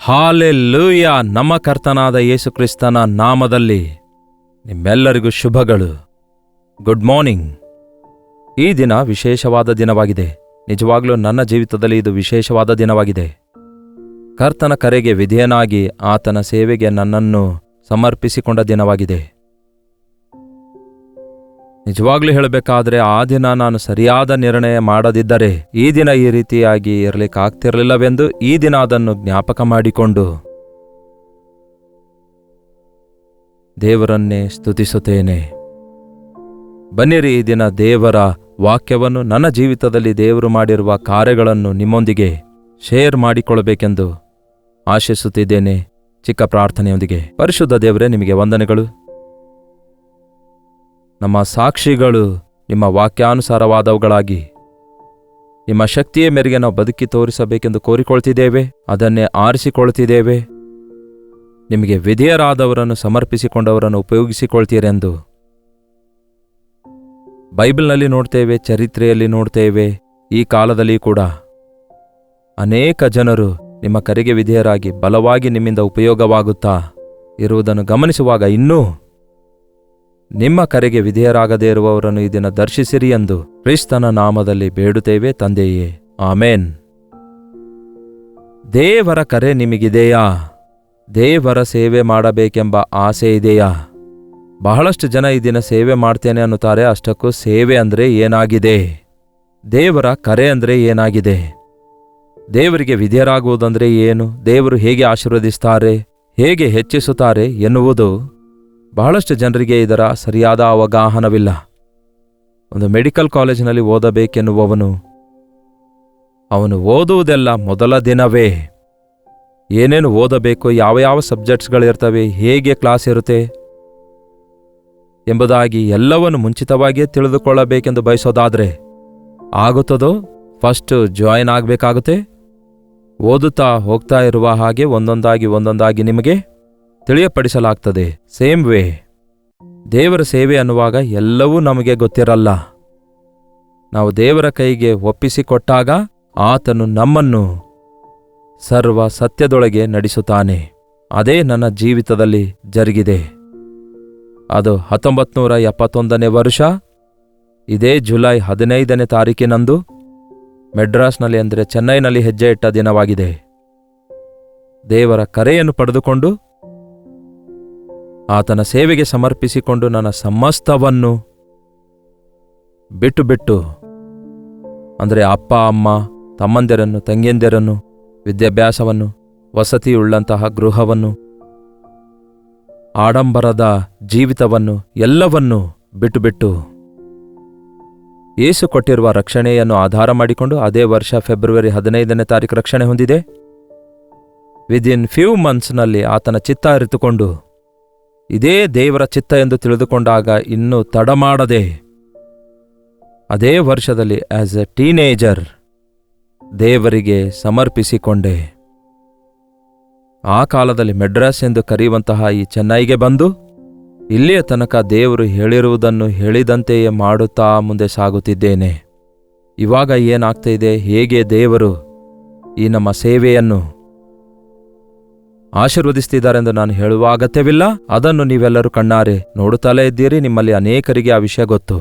Hallelujah. ನಮ್ಮ ಕರ್ತನಾದ ಯೇಸು ಕ್ರಿಸ್ತನ ನಾಮದಲ್ಲಿ ನಿಮ್ಮೆಲ್ಲರಿಗೂ ಶುಭಗಳು. Good morning. ಈ ದಿನ ವಿಶೇಷವಾದ ದಿನವಾಗಿದೆ. ನಿಜವಾಗ್ಲೂ ನನ್ನ ಜೀವಿತದಲ್ಲಿ ಇದು ವಿಶೇಷವಾದ ದಿನವಾಗಿದೆ. ಕರ್ತನ ಕರೆಗೆ ವಿಧೇಯನಾಗಿ ಆತನ ಸೇವೆಗೆ ನನ್ನನ್ನು ಸಮರ್ಪಿಸಿಕೊಂಡ ದಿನವಾಗಿದೆ. ನಿಜವಾಗ್ಲೂ ಹೇಳಬೇಕಾದ್ರೆ ಆ ದಿನ ನಾನು ಸರಿಯಾದ ನಿರ್ಣಯ ಮಾಡದಿದ್ದರೆ ಈ ದಿನ ಈ ರೀತಿಯಾಗಿ ಇರಲಿಕ್ಕಾಗ್ತಿರಲಿಲ್ಲವೆಂದು ಈ ದಿನ ಅದನ್ನು ಜ್ಞಾಪಕ ಮಾಡಿಕೊಂಡು ದೇವರನ್ನೇ ಸ್ತುತಿಸುತ್ತೇನೆ. ಬನ್ನಿರಿ, ಈ ದಿನ ದೇವರ ವಾಕ್ಯವನ್ನು, ನನ್ನ ಜೀವಿತದಲ್ಲಿ ದೇವರು ಮಾಡಿರುವ ಕಾರ್ಯಗಳನ್ನು ನಿಮ್ಮೊಂದಿಗೆ ಶೇರ್ ಮಾಡಿಕೊಳ್ಳಬೇಕೆಂದು ಆಶಿಸುತ್ತಿದ್ದೇನೆ. ಚಿಕ್ಕ ಪ್ರಾರ್ಥನೆಯೊಂದಿಗೆ. ಪರಿಶುದ್ಧ ದೇವರೇ, ನಿಮಗೆ ವಂದನೆಗಳು. ನಮ್ಮ ಸಾಕ್ಷಿಗಳು ನಿಮ್ಮ ವಾಕ್ಯಾನುಸಾರವಾದವುಗಳಾಗಿ ನಿಮ್ಮ ಶಕ್ತಿಯ ಮೇರೆಗೆ ನಾವು ಬದುಕಿ ತೋರಿಸಬೇಕೆಂದು ಕೋರಿಕೊಳ್ತಿದ್ದೇವೆ. ಅದನ್ನೇ ಆರಿಸಿಕೊಳ್ತಿದ್ದೇವೆ. ನಿಮಗೆ ವಿಧೇಯರಾದವರನ್ನು, ಸಮರ್ಪಿಸಿಕೊಂಡವರನ್ನು ಉಪಯೋಗಿಸಿಕೊಳ್ತೀರೆಂದು ಬೈಬಲ್ನಲ್ಲಿ ನೋಡ್ತೇವೆ, ಚರಿತ್ರೆಯಲ್ಲಿ ನೋಡ್ತೇವೆ. ಈ ಕಾಲದಲ್ಲಿ ಕೂಡ ಅನೇಕ ಜನರು ನಿಮ್ಮ ಕರೆಗೆ ವಿಧೇಯರಾಗಿ ಬಲವಾಗಿ ನಿಮ್ಮಿಂದ ಉಪಯೋಗವಾಗುತ್ತಾ ಇರುವುದನ್ನು ಗಮನಿಸುವಾಗ ಇನ್ನೂ ನಿಮ್ಮ ಕರೆಗೆ ವಿಧೇಯರಾಗದೇ ಇರುವವರನ್ನು ಈ ದಿನ ದರ್ಶಿಸಿರಿ ಎಂದು ಕ್ರಿಸ್ತನ ನಾಮದಲ್ಲಿ ಬೇಡುತ್ತೇವೆ ತಂದೆಯೇ, ಆಮೇನ್. ದೇವರ ಕರೆ ನಿಮಗಿದೆಯಾ? ದೇವರ ಸೇವೆ ಮಾಡಬೇಕೆಂಬ ಆಸೆ ಇದೆಯಾ? ಬಹಳಷ್ಟು ಜನ ಈ ದಿನ ಸೇವೆ ಮಾಡ್ತೇನೆ ಅನ್ನುತ್ತಾರೆ. ಅಷ್ಟಕ್ಕೂ ಸೇವೆ ಅಂದರೆ ಏನಾಗಿದೆ? ದೇವರ ಕರೆ ಅಂದರೆ ಏನಾಗಿದೆ? ದೇವರಿಗೆ ವಿಧೇಯರಾಗುವುದಂದ್ರೆ ಏನು? ದೇವರು ಹೇಗೆ ಆಶೀರ್ವದಿಸ್ತಾರೆ, ಹೇಗೆ ಹೆಚ್ಚಿಸುತ್ತಾರೆ ಎನ್ನುವುದು ಬಹಳಷ್ಟು ಜನರಿಗೆ ಇದರ ಸರಿಯಾದ ಅವಗಾಹನವಿಲ್ಲ. ಒಂದು ಮೆಡಿಕಲ್ ಕಾಲೇಜಿನಲ್ಲಿ ಓದಬೇಕೆನ್ನುವವನು ಅವನು ಓದುವುದೆಲ್ಲ ಮೊದಲ ದಿನವೇ ಏನೇನು ಓದಬೇಕು, ಯಾವ ಯಾವ ಸಬ್ಜೆಕ್ಟ್ಸ್ಗಳಿರ್ತವೆ, ಹೇಗೆ ಕ್ಲಾಸ್ ಇರುತ್ತೆ ಎಂಬುದಾಗಿ ಎಲ್ಲವನ್ನು ಮುಂಚಿತವಾಗಿಯೇ ತಿಳಿದುಕೊಳ್ಳಬೇಕೆಂದು ಬಯಸೋದಾದರೆ ಆಗುತ್ತದೋ? First join ಆಗಬೇಕಾಗುತ್ತೆ. ಓದುತ್ತಾ ಹೋಗ್ತಾ ಇರುವ ಹಾಗೆ ಒಂದೊಂದಾಗಿ ನಿಮಗೆ ತಿಳಿಯಪಡಿಸಲಾಗ್ತದೆ. ಸೇಮ್ ವೇ ದೇವರ ಸೇವೆ ಅನ್ನುವಾಗ ಎಲ್ಲವೂ ನಮಗೆ ಗೊತ್ತಿರಲ್ಲ. ನಾವು ದೇವರ ಕೈಗೆ ಒಪ್ಪಿಸಿಕೊಟ್ಟಾಗ ಆತನು ನಮ್ಮನ್ನು ಸರ್ವ ಸತ್ಯದೊಳಗೆ ನಡೆಸುತ್ತಾನೆ. ಅದೇ ನನ್ನ ಜೀವಿತದಲ್ಲಿ ಜರುಗಿದೆ. ಅದು 1971ನೇ ವರ್ಷ, ಇದೇ ಜುಲೈ 15ನೇ ತಾರೀಕಿನಂದು ಮೆಡ್ರಾಸ್ನಲ್ಲಿ, ಅಂದರೆ ಚೆನ್ನೈನಲ್ಲಿ ಹೆಜ್ಜೆ ಇಟ್ಟ ದಿನವಾಗಿದೆ. ದೇವರ ಕರೆಯನ್ನು ಪಡೆದುಕೊಂಡು ಆತನ ಸೇವೆಗೆ ಸಮರ್ಪಿಸಿಕೊಂಡು ನನ್ನ ಸಮಸ್ತವನ್ನು ಬಿಟ್ಟು ಅಂದರೆ ಅಪ್ಪ ಅಮ್ಮ, ತಮ್ಮಂದಿರನ್ನು, ತಂಗಿಯಂದಿರನ್ನು, ವಿದ್ಯಾಭ್ಯಾಸವನ್ನು, ವಸತಿಯುಳ್ಳಂತಹ ಗೃಹವನ್ನು, ಆಡಂಬರದ ಜೀವಿತವನ್ನು ಎಲ್ಲವನ್ನೂ ಬಿಟ್ಟು ಯೇಸು ಕೊಟ್ಟಿರುವ ರಕ್ಷಣೆಯನ್ನು ಆಧಾರ ಮಾಡಿಕೊಂಡು ಅದೇ ವರ್ಷ ಫೆಬ್ರವರಿ 15ನೇ ತಾರೀಕು ರಕ್ಷಣೆ ಹೊಂದಿದೆ. ವಿದಿನ್ ಫ್ಯೂ ಮಂತ್ಸ್ನಲ್ಲಿ ಆತನ ಚಿತ್ತ ಅರಿತುಕೊಂಡು ಇದೇ ದೇವರ ಚಿತ್ತ ಎಂದು ತಿಳಿದುಕೊಂಡಾಗ ಇನ್ನೂ ತಡ ಮಾಡದೆ ಅದೇ ವರ್ಷದಲ್ಲಿ ಆಸ್ ಎ ಟೀನೇಜರ್ ದೇವರಿಗೆ ಸಮರ್ಪಿಸಿಕೊಂಡೆ. ಆ ಕಾಲದಲ್ಲಿ ಮೆಡ್ರಾಸ್ ಎಂದು ಕರೆಯುವಂತಹ ಈ ಚೆನ್ನೈಗೆ ಬಂದು ಇಲ್ಲಿಯ ತನಕ ದೇವರು ಹೇಳಿರುವುದನ್ನು ಹೇಳಿದಂತೆಯೇ ಮಾಡುತ್ತಾ ಮುಂದೆ ಸಾಗುತ್ತಿದ್ದೇನೆ. ಇವಾಗ ಏನಾಗ್ತಾ ಇದೆ, ಹೇಗೆ ದೇವರು ಈ ನಮ್ಮ ಸೇವೆಯನ್ನು ಆಶೀರ್ವದಿಸ್ತಿದ್ದಾರೆಂದು ನಾನು ಹೇಳುವ ಅಗತ್ಯವಿಲ್ಲ. ಅದನ್ನು ನೀವೆಲ್ಲರೂ ಕಣ್ಣಾರೆ ನೋಡುತ್ತಲೇ ಇದ್ದೀರಿ. ನಿಮ್ಮಲ್ಲಿ ಅನೇಕರಿಗೆ ಆ ವಿಷಯ ಗೊತ್ತು.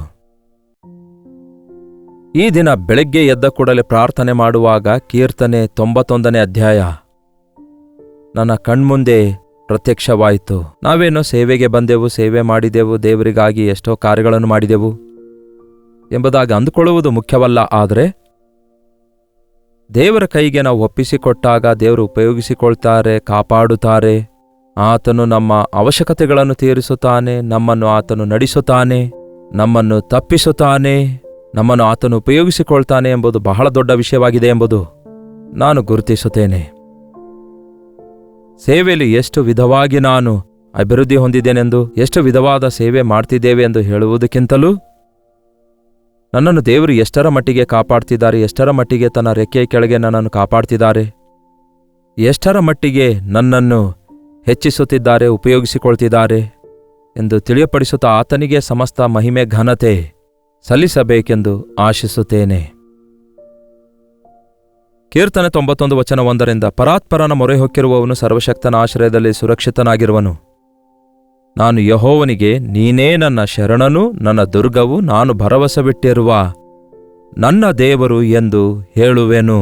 ಈ ದಿನ ಬೆಳಗ್ಗೆ ಎದ್ದ ಕೂಡಲೇ ಪ್ರಾರ್ಥನೆ ಮಾಡುವಾಗ ಕೀರ್ತನೆ 91ನೇ ಅಧ್ಯಾಯ ನನ್ನ ಕಣ್ಮುಂದೆ ಪ್ರತ್ಯಕ್ಷವಾಯಿತು. ನಾವೇನೋ ಸೇವೆಗೆ ಬಂದೆವು, ಸೇವೆ ಮಾಡಿದೆವು, ದೇವರಿಗಾಗಿ ಎಷ್ಟೋ ಕಾರ್ಯಗಳನ್ನು ಮಾಡಿದೆವು ಎಂಬುದಾಗಿ ಅಂದುಕೊಳ್ಳುವುದು ಮುಖ್ಯವಲ್ಲ. ಆದರೆ ದೇವರ ಕೈಗೆ ನಾವು ಒಪ್ಪಿಸಿಕೊಟ್ಟಾಗ ದೇವರು ಉಪಯೋಗಿಸಿಕೊಳ್ತಾರೆ, ಕಾಪಾಡುತ್ತಾರೆ. ಆತನು ನಮ್ಮ ಅವಶ್ಯಕತೆಗಳನ್ನು ತೀರಿಸುತ್ತಾನೆ, ನಮ್ಮನ್ನು ಆತನು ನಡೆಸುತ್ತಾನೆ, ನಮ್ಮನ್ನು ತಪ್ಪಿಸುತ್ತಾನೆ, ನಮ್ಮನ್ನು ಆತನು ಉಪಯೋಗಿಸಿಕೊಳ್ತಾನೆ ಎಂಬುದು ಬಹಳ ದೊಡ್ಡ ವಿಷಯವಾಗಿದೆ ಎಂಬುದು ನಾನು ಗುರುತಿಸುತ್ತೇನೆ. ಸೇವೆಯಲ್ಲಿ ಎಷ್ಟು ವಿಧವಾಗಿ ನಾನು ಅಭಿವೃದ್ಧಿ ಹೊಂದಿದ್ದೇನೆಂದು, ಎಷ್ಟು ವಿಧವಾದ ಸೇವೆ ಮಾಡ್ತಿದ್ದೇವೆ ಎಂದು ಹೇಳುವುದಕ್ಕಿಂತಲೂ ನನ್ನನ್ನು ದೇವರು ಎಷ್ಟರ ಮಟ್ಟಿಗೆ ಕಾಪಾಡ್ತಿದ್ದಾರೆ, ಎಷ್ಟರ ಮಟ್ಟಿಗೆ ತನ್ನ ರೆಕ್ಕೆಯ ಕೆಳಗೆ ನನ್ನನ್ನು ಕಾಪಾಡ್ತಿದ್ದಾರೆ, ಎಷ್ಟರ ಮಟ್ಟಿಗೆ ನನ್ನನ್ನು ಹೆಚ್ಚಿಸುತ್ತಿದ್ದಾರೆ, ಉಪಯೋಗಿಸಿಕೊಳ್ತಿದ್ದಾರೆ ಎಂದು ತಿಳಿಯಪಡಿಸುತ್ತಾ ಆತನಿಗೆ ಸಮಸ್ತ ಮಹಿಮೆ ಘನತೆ ಸಲ್ಲಿಸಬೇಕೆಂದು ಆಶಿಸುತ್ತೇನೆ. ಕೀರ್ತನೆ 91:1 ಪರಾತ್ಪರನ ಮೊರೆ ಹೊಕ್ಕಿರುವವನು ಸರ್ವಶಕ್ತನ ಆಶ್ರಯದಲ್ಲಿ ಸುರಕ್ಷಿತನಾಗಿರುವನು. ನಾನು ಯೆಹೋವನಿಗೆ, ನೀನೇ ನನ್ನ ಶರಣನೂ ನನ್ನ ದುರ್ಗವೂ ನಾನು ಭರವಸವಿಟ್ಟಿರುವ ನನ್ನ ದೇವರು ಎಂದು ಹೇಳುವೆನು.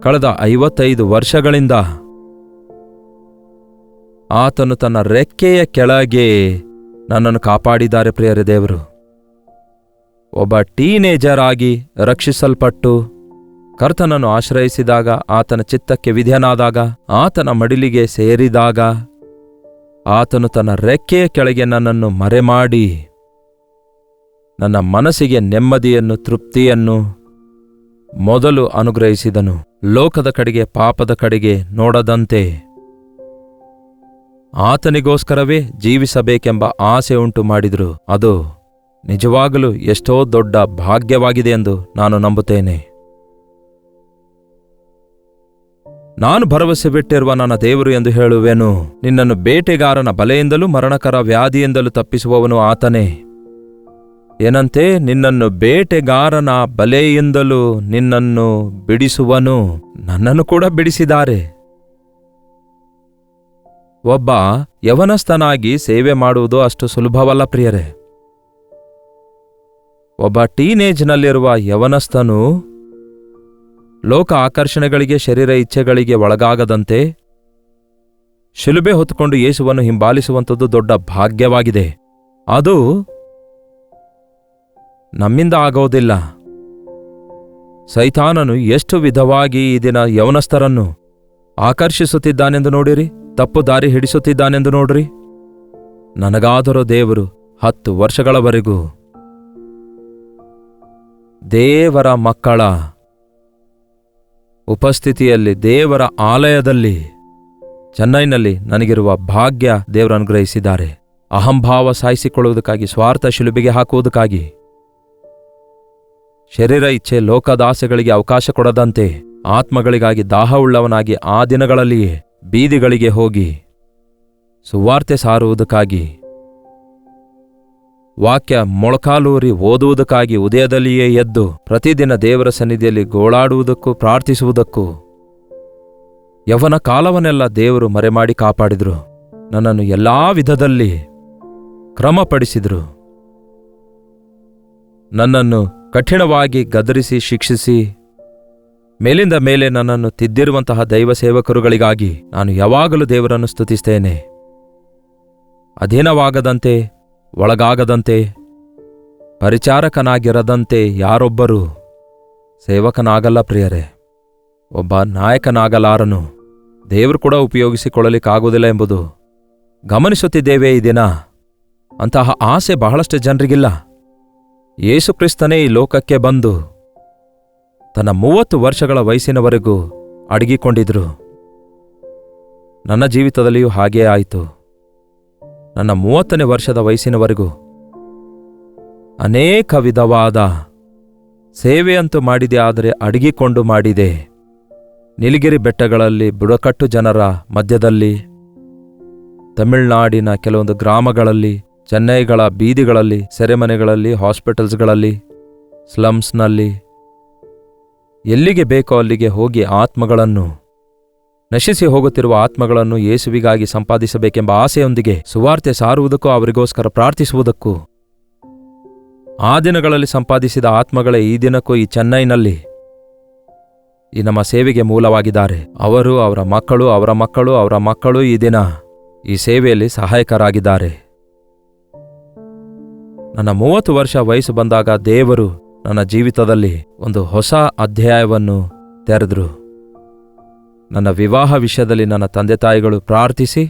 ಕಳೆದ 55 ವರ್ಷಗಳಿಂದ ಆತನು ತನ್ನ ರೆಕ್ಕೆಯ ಕೆಳಗೆ ನನ್ನನ್ನು ಕಾಪಾಡಿದ್ದಾರೆ ಪ್ರಿಯರೇ. ದೇವರು ಒಬ್ಬ ಟೀನೇಜರ್ ಆಗಿ ರಕ್ಷಿಸಲ್ಪಟ್ಟು ಕರ್ತನನ್ನು ಆಶ್ರಯಿಸಿದಾಗ, ಆತನ ಚಿತ್ತಕ್ಕೆ ವಿಧೇಯನಾದಾಗ, ಆತನ ಮಡಿಲಿಗೆ ಸೇರಿದಾಗ, ಆತನು ತನ್ನ ರೆಕ್ಕೆಯ ಕೆಳಗೆ ನನ್ನನ್ನು ಮರೆಮಾಡಿ ನನ್ನ ಮನಸ್ಸಿಗೆ ನೆಮ್ಮದಿಯನ್ನು, ತೃಪ್ತಿಯನ್ನು ಮೊದಲು ಅನುಗ್ರಹಿಸಿದನು. ಲೋಕದ ಕಡೆಗೆ, ಪಾಪದ ಕಡೆಗೆ ನೋಡದಂತೆ ಆತನಿಗೋಸ್ಕರವೇ ಜೀವಿಸಬೇಕೆಂಬ ಆಸೆ ಉಂಟು ಮಾಡಿದ್ರು. ಅದು ನಿಜವಾಗಲೂ ಎಷ್ಟೋ ದೊಡ್ಡ ಭಾಗ್ಯವಾಗಿದೆ ಎಂದು ನಾನು ನಂಬುತ್ತೇನೆ. ನಾನು ಭರವಸೆ ಬಿಟ್ಟಿರುವ ನನ್ನ ದೇವರು ಎಂದು ಹೇಳುವೆನು. ನಿನ್ನನ್ನು ಬೇಟೆಗಾರನ ಬಲೆಯಿಂದಲೂ ಮರಣಕರ ವ್ಯಾಧಿಯಿಂದಲೂ ತಪ್ಪಿಸುವವನು ಆತನೇ. ಏನಂತೆ? ನಿನ್ನನ್ನು ಬೇಟೆಗಾರನ ಬಲೆಯಿಂದಲೂ ನಿನ್ನನ್ನು ಬಿಡಿಸುವನು. ನನ್ನನ್ನು ಕೂಡ ಬಿಡಿಸಿದ್ದಾರೆ. ಒಬ್ಬ ಯವನಸ್ಥನಾಗಿ ಸೇವೆ ಮಾಡುವುದು ಅಷ್ಟು ಸುಲಭವಲ್ಲ ಪ್ರಿಯರೇ. ಒಬ್ಬ ಟೀನೇಜ್ನಲ್ಲಿರುವ ಯವನಸ್ಥನು ಲೋಕ ಆಕರ್ಷಣೆಗಳಿಗೆ, ಶರೀರ ಇಚ್ಛೆಗಳಿಗೆ ಒಳಗಾಗದಂತೆ ಶಿಲುಬೆ ಹೊತ್ತುಕೊಂಡು ಯೇಸುವನ್ನು ಹಿಂಬಾಲಿಸುವಂಥದ್ದು ದೊಡ್ಡ ಭಾಗ್ಯವಾಗಿದೆ. ಅದು ನಮ್ಮಿಂದ ಆಗೋದಿಲ್ಲ. ಸೈತಾನನು ಎಷ್ಟು ವಿಧವಾಗಿ ಈ ದಿನ ಯವನಸ್ಥರನ್ನು ಆಕರ್ಷಿಸುತ್ತಿದ್ದಾನೆಂದು ನೋಡಿರಿ, ತಪ್ಪು ದಾರಿ ಹಿಡಿಸುತ್ತಿದ್ದಾನೆಂದು ನೋಡ್ರಿ. ನನಗಾದರೂ ದೇವರು 10 ವರ್ಷಗಳವರೆಗೂ ದೇವರ ಮಕ್ಕಳ ಉಪಸ್ಥಿತಿಯಲ್ಲಿ, ದೇವರ ಆಲಯದಲ್ಲಿ, ಚೆನ್ನೈನಲ್ಲಿ ನನಗಿರುವ ಭಾಗ್ಯ ದೇವರು ಅನುಗ್ರಹಿಸಿದ್ದಾರೆ. ಅಹಂಭಾವ ಸಾಯಿಸಿಕೊಳ್ಳುವುದಕ್ಕಾಗಿ, ಸ್ವಾರ್ಥ ಶಿಲುಬೆಗೆ ಹಾಕುವುದಕ್ಕಾಗಿ, ಶರೀರ ಇಚ್ಛೆ, ಲೋಕದಾಸೆಗಳಿಗೆ ಅವಕಾಶ ಕೊಡದಂತೆ ಆತ್ಮಗಳಿಗಾಗಿ ದಾಹವುಳ್ಳವನಾಗಿ ಆ ದಿನಗಳಲ್ಲಿಯೇ ಬೀದಿಗಳಿಗೆ ಹೋಗಿ ಸುವಾರ್ತೆ ಸಾರುವುದಕ್ಕಾಗಿ, ವಾಕ್ಯ ಮೊಳಕಾಲೂರಿ ಓದುವುದಕ್ಕಾಗಿ ಉದಯದಲ್ಲಿಯೇ ಎದ್ದು ಪ್ರತಿದಿನ ದೇವರ ಸನ್ನಿಧಿಯಲ್ಲಿ ಗೋಳಾಡುವುದಕ್ಕೂ ಪ್ರಾರ್ಥಿಸುವುದಕ್ಕೂ ಯವನ ಕಾಲವನ್ನೆಲ್ಲ ದೇವರು ಮರೆಮಾಡಿ ಕಾಪಾಡಿದ್ರು. ನನ್ನನ್ನು ಎಲ್ಲಾ ವಿಧದಲ್ಲಿ ಕ್ರಮಪಡಿಸಿದ್ರು. ನನ್ನನ್ನು ಕಠಿಣವಾಗಿ ಗದರಿಸಿ ಶಿಕ್ಷಿಸಿ ಮೇಲಿಂದ ಮೇಲೆ ನನ್ನನ್ನು ತಿದ್ದಿರುವಂತಹ ದೈವ ಸೇವಕರುಗಳಿಗಾಗಿ ನಾನು ಯಾವಾಗಲೂ ದೇವರನ್ನು ಸ್ತುತಿಸ್ತೇನೆ. ಅಧೀನವಾಗದಂತೆ, ಒಳಗಾಗದಂತೆ, ಪರಿಚಾರಕನಾಗಿರದಂತೆ ಯಾರೊಬ್ಬರೂ ಸೇವಕನಾಗಲ್ಲ ಪ್ರಿಯರೇ. ಒಬ್ಬ ನಾಯಕನಾಗಲಾರನು. ದೇವರು ಕೂಡ ಉಪಯೋಗಿಸಿಕೊಳ್ಳಲಿಕ್ಕಾಗುವುದಿಲ್ಲ ಎಂಬುದು ಗಮನಿಸುತ್ತಿದ್ದೇವೆ ಈ ದಿನ. ಅಂತಹ ಆಸೆ ಬಹಳಷ್ಟು ಜನರಿಗಿಲ್ಲ. ಯೇಸುಕ್ರಿಸ್ತನೇ ಈ ಲೋಕಕ್ಕೆ ಬಂದು ತನ್ನ 30 ವರ್ಷಗಳ ವಯಸ್ಸಿನವರೆಗೂ ಅಡಗಿಕೊಂಡಿದ್ರು. ನನ್ನ ಜೀವಿತದಲ್ಲಿಯೂ ಹಾಗೇ ಆಯಿತು. ನನ್ನ 30ನೇ ವರ್ಷದ ವಯಸ್ಸಿನವರೆಗೂ ಅನೇಕ ವಿಧವಾದ ಸೇವೆಯಂತೂ ಮಾಡಿದೆ, ಆದರೆ ಅಡಗಿಕೊಂಡು ಮಾಡಿದೆ. ನೀಲಗಿರಿ ಬೆಟ್ಟಗಳಲ್ಲಿ, ಬುಡಕಟ್ಟು ಜನರ ಮಧ್ಯದಲ್ಲಿ, ತಮಿಳುನಾಡಿನ ಕೆಲವೊಂದು ಗ್ರಾಮಗಳಲ್ಲಿ, ಚೆನ್ನೈಗಳ ಬೀದಿಗಳಲ್ಲಿ, ಸೆರೆಮನೆಗಳಲ್ಲಿ, ಹಾಸ್ಪಿಟಲ್ಸ್ಗಳಲ್ಲಿ, ಸ್ಲಮ್ಸ್ನಲ್ಲಿ, ಎಲ್ಲಿಗೆ ಬೇಕೋ ಅಲ್ಲಿಗೆ ಹೋಗಿ ಆತ್ಮಗಳನ್ನು, ನಶಿಸಿ ಹೋಗುತ್ತಿರುವ ಆತ್ಮಗಳನ್ನು ಯೇಸುವಿಗಾಗಿ ಸಂಪಾದಿಸಬೇಕೆಂಬ ಆಸೆಯೊಂದಿಗೆ ಸುವಾರ್ತೆ ಸಾರುವುದಕ್ಕೂ, ಅವರಿಗೋಸ್ಕರ ಪ್ರಾರ್ಥಿಸುವುದಕ್ಕೂ, ಆ ದಿನಗಳಲ್ಲಿ ಸಂಪಾದಿಸಿದ ಆತ್ಮಗಳೇ ಈ ದಿನಕ್ಕೂ ಈ ಚೆನ್ನೈನಲ್ಲಿ ಈ ನಮ್ಮ ಸೇವೆಗೆ ಮೂಲವಾಗಿದ್ದಾರೆ. ಅವರು, ಅವರ ಮಕ್ಕಳು, ಅವರ ಮಕ್ಕಳು, ಅವರ ಮಕ್ಕಳು ಈ ದಿನ ಈ ಸೇವೆಯಲ್ಲಿ ಸಹಾಯಕರಾಗಿದ್ದಾರೆ. ನನ್ನ 30 ವರ್ಷ ವಯಸ್ಸು ಬಂದಾಗ ದೇವರು ನನ್ನ ಜೀವಿತದಲ್ಲಿ ಒಂದು ಹೊಸ ಅಧ್ಯಾಯವನ್ನು ತೆರೆದ್ರು. ನನ್ನ ವಿವಾಹ ವಿಷಯದಲ್ಲಿ ನನ್ನ ತಂದೆ ತಾಯಿಗಳು ಪ್ರಾರ್ಥಿಸಿ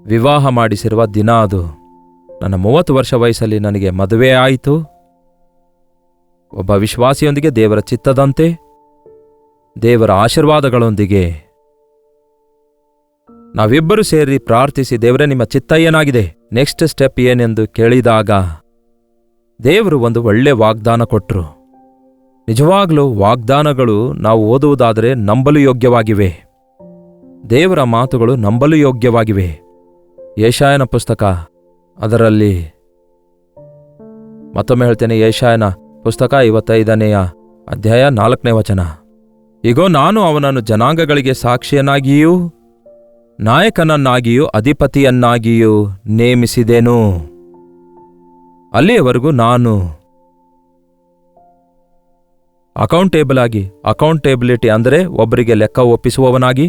ವಿವಾಹ ಮಾಡಿಸಿರುವ ದಿನ ಅದು. ನನ್ನ 30 ವರ್ಷ ವಯಸ್ಸಲ್ಲಿ ನನಗೆ ಮದುವೆ ಆಯಿತು. ಒಬ್ಬ ವಿಶ್ವಾಸಿಯೊಂದಿಗೆ, ದೇವರ ಚಿತ್ತದಂತೆ, ದೇವರ ಆಶೀರ್ವಾದಗಳೊಂದಿಗೆ ನಾವಿಬ್ಬರು ಸೇರಿ ಪ್ರಾರ್ಥಿಸಿ, ದೇವರೇ ನಿಮ್ಮ ಚಿತ್ತ ಏನಾಗಿದೆ, ನೆಕ್ಸ್ಟ್ ಸ್ಟೆಪ್ ಏನೆಂದು ಕೇಳಿದಾಗ ದೇವರು ಒಂದು ಒಳ್ಳೆ ವಾಗ್ದಾನ ಕೊಟ್ಟರು. ನಿಜವಾಗ್ಲೂ ವಾಗ್ದಾನಗಳು ನಾವು ಓದುವುದಾದರೆ ನಂಬಲು ಯೋಗ್ಯವಾಗಿವೆ. ದೇವರ ಮಾತುಗಳು ನಂಬಲು ಯೋಗ್ಯವಾಗಿವೆ. ಯೆಶಾಯನ ಪುಸ್ತಕ, ಅದರಲ್ಲಿ ಮತ್ತೊಮ್ಮೆ ಹೇಳ್ತೇನೆ, ಯೆಶಾಯನ ಪುಸ್ತಕ 55ನೇ ಅಧ್ಯಾಯ 4ನೇ ವಚನ. ಇಗೋ, ನಾನು ಅವನನ್ನು ಜನಾಂಗಗಳಿಗೆ ಸಾಕ್ಷಿಯನ್ನಾಗಿಯೂ ನಾಯಕನನ್ನಾಗಿಯೂ ಅಧಿಪತಿಯನ್ನಾಗಿಯೂ ನೇಮಿಸಿದೆನು. ಅಲ್ಲಿಯವರೆಗೂ ನಾನು ಅಕೌಂಟೇಬಿಲಿಟಿ ಅಂದರೆ ಒಬ್ಬರಿಗೆ ಲೆಕ್ಕ ಒಪ್ಪಿಸುವವನಾಗಿ,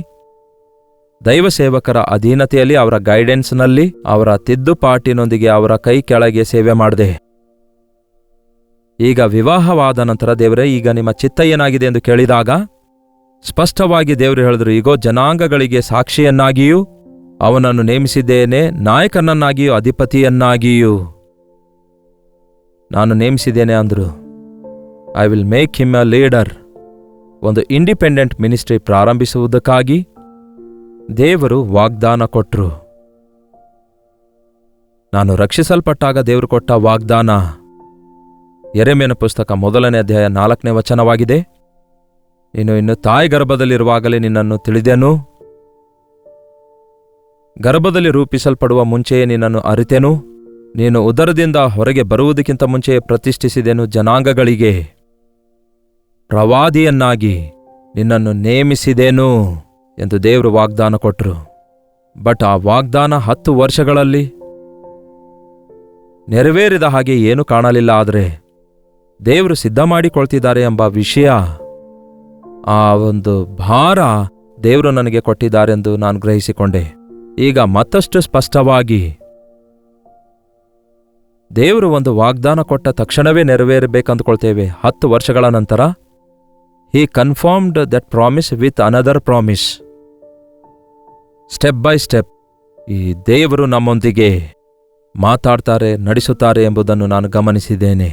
ದೈವ ಸೇವಕರ ಅಧೀನತೆಯಲ್ಲಿ ಅವರ ಗೈಡೆನ್ಸ್ನಲ್ಲಿ ಅವರ ತಿದ್ದುಪಾಟಿನೊಂದಿಗೆ ಅವರ ಕೈ ಕೆಳಗೆ ಸೇವೆ ಮಾಡಿದೆ. ಈಗ ವಿವಾಹವಾದ ನಂತರ ದೇವರೇ, ಈಗ ನಿಮ್ಮ ಚಿತ್ತ ಏನಾಗಿದೆ ಎಂದು ಕೇಳಿದಾಗ ಸ್ಪಷ್ಟವಾಗಿ ದೇವರು ಹೇಳಿದ್ರು, ಇಗೋ ಜನಾಂಗಗಳಿಗೆ ಸಾಕ್ಷಿಯನ್ನಾಗಿಯೂ ಅವನನ್ನು ನೇಮಿಸಿದ್ದೇನೆ, ನಾಯಕನನ್ನಾಗಿಯೂ ಅಧಿಪತಿಯನ್ನಾಗಿಯೂ ನಾನು ನೇಮಿಸಿದ್ದೇನೆ ಅಂದರು. I will make him a leader. ಒಂದು ಇಂಡಿಪೆಂಡೆಂಟ್ ಮಿನಿಸ್ಟ್ರಿ ಪ್ರಾರಂಭಿಸುವುದಕ್ಕಾಗಿ ದೇವರು ವಾಗ್ದಾನ ಕೊಟ್ಟರು. ನಾನು ರಕ್ಷಿಸಲ್ಪಟ್ಟಾಗ ದೇವರು ಕೊಟ್ಟ ವಾಗ್ದಾನ ಯೆರೆಮೀಯನ ಪುಸ್ತಕ 1ನೇ ಅಧ್ಯಾಯ 4ನೇ ವಚನವಾಗಿದೆ. ನೀನು ಇನ್ನು ತಾಯಿ ಗರ್ಭದಲ್ಲಿರುವಾಗಲೇ ನಿನ್ನನ್ನು ತಿಳಿದೆನು, ಗರ್ಭದಲ್ಲಿ ರೂಪಿಸಲ್ಪಡುವ ಮುಂಚೆಯೇ ನಿನ್ನನ್ನು ಅರಿತೆನು, ನೀನು ಉದರದಿಂದ ಹೊರಗೆ ಬರುವುದಕ್ಕಿಂತ ಮುಂಚೆಯೇ ಪ್ರತಿಷ್ಠಿಸಿದೆನು, ಜನಾಂಗಗಳಿಗೆ ಪ್ರವಾದಿಯನ್ನಾಗಿ ನಿನ್ನನ್ನು ನೇಮಿಸಿದೆನು ಎಂದು ದೇವರು ವಾಗ್ದಾನ ಕೊಟ್ಟರು. ಬಟ್ ಆ ವಾಗ್ದಾನ 10 ವರ್ಷಗಳಲ್ಲಿ ನೆರವೇರಿದ ಹಾಗೆ ಏನೂ ಕಾಣಲಿಲ್ಲ. ಆದರೆ ದೇವರು ಸಿದ್ಧ ಮಾಡಿಕೊಳ್ತಿದ್ದಾರೆ ಎಂಬ ವಿಷಯ, ಆ ಒಂದು ಭಾರ ದೇವರು ನನಗೆ ಕೊಟ್ಟಿದ್ದಾರೆಂದು ನಾನು ಗ್ರಹಿಸಿಕೊಂಡೆ. ಈಗ ಮತ್ತಷ್ಟು ಸ್ಪಷ್ಟವಾಗಿ ದೇವರು ಒಂದು ವಾಗ್ದಾನ ಕೊಟ್ಟ ತಕ್ಷಣವೇ ನೆರವೇರಬೇಕಂದುಕೊಳ್ತೇವೆ. 10 ವರ್ಷಗಳ ನಂತರ He confirmed that promise with another promise. Step by step ಈ ದೇವರು ನಮ್ಮೊಂದಿಗೆ ಮಾತಾಡ್ತಾರೆ, ನಡೆಸುತ್ತಾರೆ ಎಂಬುದನ್ನು ನಾನು ಗಮನಿಸಿದ್ದೇನೆ.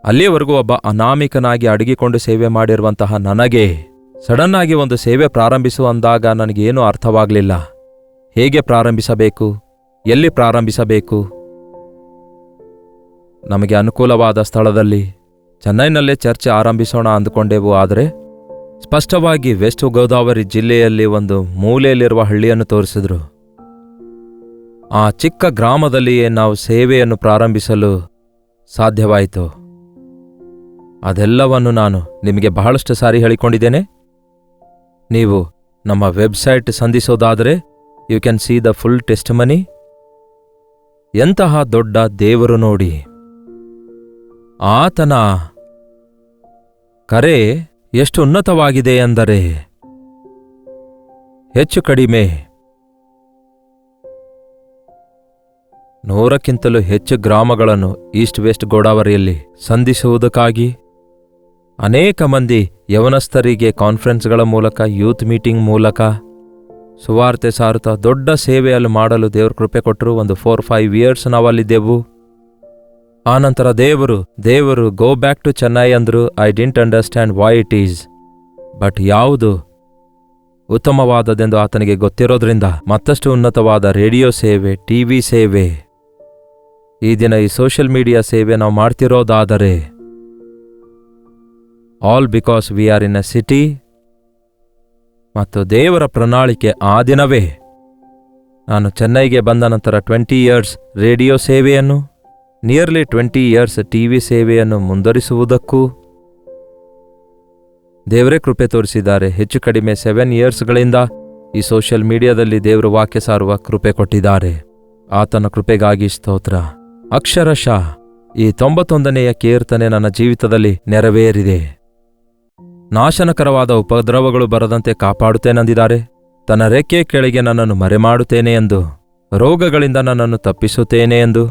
ಅಲ್ಲಿಯವರೆಗೂ ಒಬ್ಬ ಅನಾಮಿಕನಾಗಿ ಅಡಗಿಕೊಂಡು ಸೇವೆ ಮಾಡಿರುವಂತಹ ನನಗೆ ಸಡನ್ನಾಗಿ ಒಂದು ಸೇವೆ ಪ್ರಾರಂಭಿಸು ಅಂದಾಗ ನನಗೇನೂ ಅರ್ಥವಾಗಲಿಲ್ಲ. ಹೇಗೆ ಪ್ರಾರಂಭಿಸಬೇಕು, ಎಲ್ಲಿ ಪ್ರಾರಂಭಿಸಬೇಕು? ನಮಗೆ ಅನುಕೂಲವಾದ ಸ್ಥಳದಲ್ಲಿ ಚೆನ್ನೈನಲ್ಲೇ ಚರ್ಚೆ ಆರಂಭಿಸೋಣ ಅಂದುಕೊಂಡೆವು. ಆದರೆ ಸ್ಪಷ್ಟವಾಗಿ ವೆಸ್ಟ್ ಗೋದಾವರಿ ಜಿಲ್ಲೆಯಲ್ಲಿ ಒಂದು ಮೂಲೆಯಲ್ಲಿರುವ ಹಳ್ಳಿಯನ್ನು ತೋರಿಸಿದ್ರು. ಆ ಚಿಕ್ಕ ಗ್ರಾಮದಲ್ಲಿಯೇ ನಾವು ಸೇವೆಯನ್ನು ಪ್ರಾರಂಭಿಸಲು ಸಾಧ್ಯವಾಯಿತು. ಅದೆಲ್ಲವನ್ನು ನಾನು ನಿಮಗೆ ಬಹಳಷ್ಟು ಸಾರಿ ಹೇಳಿಕೊಂಡಿದ್ದೇನೆ. ನೀವು ನಮ್ಮ ವೆಬ್ಸೈಟ್ ಸಂಧಿಸೋದಾದರೆ you can see the full testimony. ಎಂತಹ ದೊಡ್ಡ ದೇವರು ನೋಡಿ! ಆತನ ಕರೆ ಎಷ್ಟು ಉನ್ನತವಾಗಿದೆ ಎಂದರೆ ಹೆಚ್ಚು ಕಡಿಮೆ 100ಕ್ಕಿಂತಲೂ ಹೆಚ್ಚು ಗ್ರಾಮಗಳನ್ನು ಈಸ್ಟ್ ವೆಸ್ಟ್ ಗೋದಾವರಿಯಲ್ಲಿ ಸಂಧಿಸುವುದಕ್ಕಾಗಿ ಅನೇಕ ಮಂದಿ ಯವನಸ್ಥರಿಗೆ ಕಾನ್ಫರೆನ್ಸ್ಗಳ ಮೂಲಕ, ಯೂತ್ ಮೀಟಿಂಗ್ ಮೂಲಕ ಸುವಾರ್ತೆ ಸಾರುತ್ತಾ ದೊಡ್ಡ ಸೇವೆಯಲ್ಲಿ ಮಾಡಲು ದೇವರು ಕೃಪೆ ಕೊಟ್ಟರು. ಒಂದು 4-5 ಇಯರ್ಸ್ ನಾವಲ್ಲಿದ್ದೆವು. ಆನಂತರ ದೇವರು ಗೋ ಬ್ಯಾಕ್ ಟು ಚೆನ್ನೈ ಅಂದರು. I didn't understand why it is, but ಯಾವುದು ಉತ್ತಮವಾದದೆಂದು ಆತನಿಗೆ ಗೊತ್ತಿರೋದ್ರಿಂದ ಮತ್ತಷ್ಟು ಉನ್ನತವಾದ ರೇಡಿಯೋ ಸೇವೆ, ಟಿವಿ ಸೇವೆ, ಈ ದಿನ ಈ ಸೋಷಿಯಲ್ ಮೀಡಿಯಾ ಸೇವೆ ನಾವು ಮಾಡ್ತಿರೋದಾದರೆ all because we are in a city. ಮತ್ತು ದೇವರ ಪ್ರಣಾಳಿಕೆ ಆ ದಿನವೇ ನಾನು ಚೆನ್ನೈಗೆ ಬಂದ ನಂತರ 20 ಇಯರ್ಸ್ ರೇಡಿಯೋ ಸೇವೆಯನ್ನು, ನಿಯರ್ಲಿ 20 ಇಯರ್ಸ್ ಟಿವಿ ಸೇವೆಯನ್ನು ಮುಂದುವರಿಸುವುದಕ್ಕೂ ದೇವರೇ ಕೃಪೆ ತೋರಿಸಿದ್ದಾರೆ. ಹೆಚ್ಚು ಕಡಿಮೆ 7 ಇಯರ್ಸ್ಗಳಿಂದ ಈ ಸೋಷಿಯಲ್ ಮೀಡಿಯಾದಲ್ಲಿ ದೇವರು ವಾಕ್ಯ ಸಾರುವ ಕೃಪೆ ಕೊಟ್ಟಿದ್ದಾರೆ. ಆತನ ಕೃಪೆಗಾಗಿ ಸ್ತೋತ್ರ. ಅಕ್ಷರಶಃ ಈ 91ನೆಯ ಕೀರ್ತನೆ ನನ್ನ ಜೀವಿತದಲ್ಲಿ ನೆರವೇರಿದೆ. ನಾಶನಕರವಾದ ಉಪದ್ರವಗಳು ಬರದಂತೆ ಕಾಪಾಡುತ್ತೇನೆಂದಿದ್ದಾರೆ. ತನ್ನ ರೆಕ್ಕೆ ಕೆಳಗೆ ನನ್ನನ್ನು ಮರೆಮಾಡುತ್ತೇನೆ ಎಂದು, ರೋಗಗಳಿಂದ ನನ್ನನ್ನು ತಪ್ಪಿಸುತ್ತೇನೆ ಎಂದು,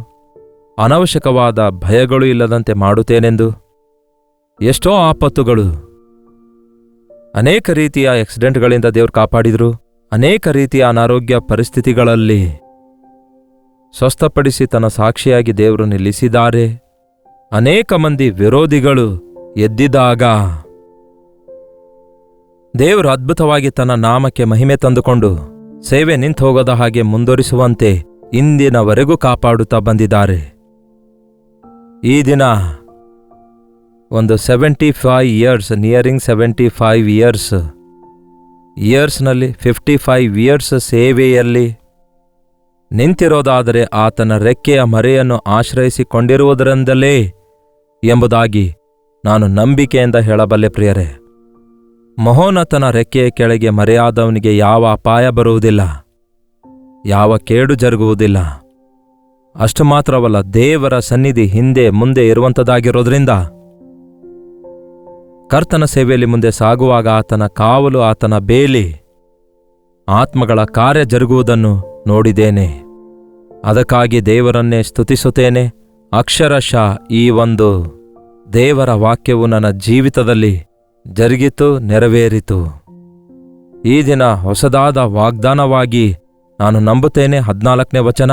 ಅನವಶ್ಯಕವಾದ ಭಯಗಳು ಇಲ್ಲದಂತೆ ಮಾಡುತ್ತೇನೆಂದು. ಎಷ್ಟೋ ಆಪತ್ತುಗಳು, ಅನೇಕ ರೀತಿಯ ಆಕ್ಸಿಡೆಂಟ್ಗಳಿಂದ ದೇವರು ಕಾಪಾಡಿದರು. ಅನೇಕ ರೀತಿಯ ಅನಾರೋಗ್ಯ ಪರಿಸ್ಥಿತಿಗಳಲ್ಲಿ ಸ್ವಸ್ಥಪಡಿಸಿ ತನ್ನ ಸಾಕ್ಷಿಯಾಗಿ ದೇವರು ನಿಲ್ಲಿಸಿದ್ದಾರೆ. ಅನೇಕ ಮಂದಿ ವಿರೋಧಿಗಳು ಎದ್ದಿದಾಗ ದೇವರು ಅದ್ಭುತವಾಗಿ ತನ್ನ ನಾಮಕ್ಕೆ ಮಹಿಮೆ ತಂದುಕೊಂಡು ಸೇವೆ ನಿಂತು ಹೋಗದ ಹಾಗೆ ಮುಂದುವರಿಸುವಂತೆ ಇಂದಿನವರೆಗೂ ಕಾಪಾಡುತ್ತಾ ಬಂದಿದ್ದಾರೆ. ಈ ದಿನ ಒಂದು 75 ಇಯರ್ಸ್, ನಿಯರಿಂಗ್ 75 ಇಯರ್ಸ್ನಲ್ಲಿ 55 ಇಯರ್ಸ್ ಸೇವೆಯಲ್ಲಿ ನಿಂತಿರೋದಾದರೆ ಆತನ ರೆಕ್ಕೆಯ ಮರೆಯನ್ನು ಆಶ್ರಯಿಸಿಕೊಂಡಿರುವುದರಿಂದಲೇ ಎಂಬುದಾಗಿ ನಾನು ನಂಬಿಕೆಯಿಂದ ಹೇಳಬಲ್ಲೆ ಪ್ರಿಯರೇ. ಮಹೋನ್ನತನ ರೆಕ್ಕೆಯ ಕೆಳಗೆ ಮರೆಯಾದವನಿಗೆ ಯಾವ ಅಪಾಯ ಬರುವುದಿಲ್ಲ, ಯಾವ ಕೇಡು ಜರುಗುವುದಿಲ್ಲ. ಅಷ್ಟು ಮಾತ್ರವಲ್ಲ, ದೇವರ ಸನ್ನಿಧಿ ಹಿಂದೆ ಮುಂದೆ ಇರುವಂಥದ್ದಾಗಿರೋದ್ರಿಂದ ಕರ್ತನ ಸೇವೆಯಲ್ಲಿ ಮುಂದೆ ಸಾಗುವಾಗ ಆತನ ಕಾವಲು, ಆತನ ಬೇಲಿ, ಆತ್ಮಗಳ ಕಾರ್ಯ ಜರುಗುವುದನ್ನು ನೋಡಿದ್ದೇನೆ. ಅದಕ್ಕಾಗಿ ದೇವರನ್ನೇ ಸ್ತುತಿಸುತ್ತೇನೆ. ಅಕ್ಷರಶಃ ಈ ಒಂದು ದೇವರ ವಾಕ್ಯವು ನನ್ನ ಜೀವಿತದಲ್ಲಿ ಜರುಗಿತು, ನೆರವೇರಿತು. ಈ ದಿನ ಹೊಸದಾದ ವಾಗ್ದಾನವಾಗಿ ನಾನು ನಂಬುತ್ತೇನೆ. 14ನೇ ವಚನ,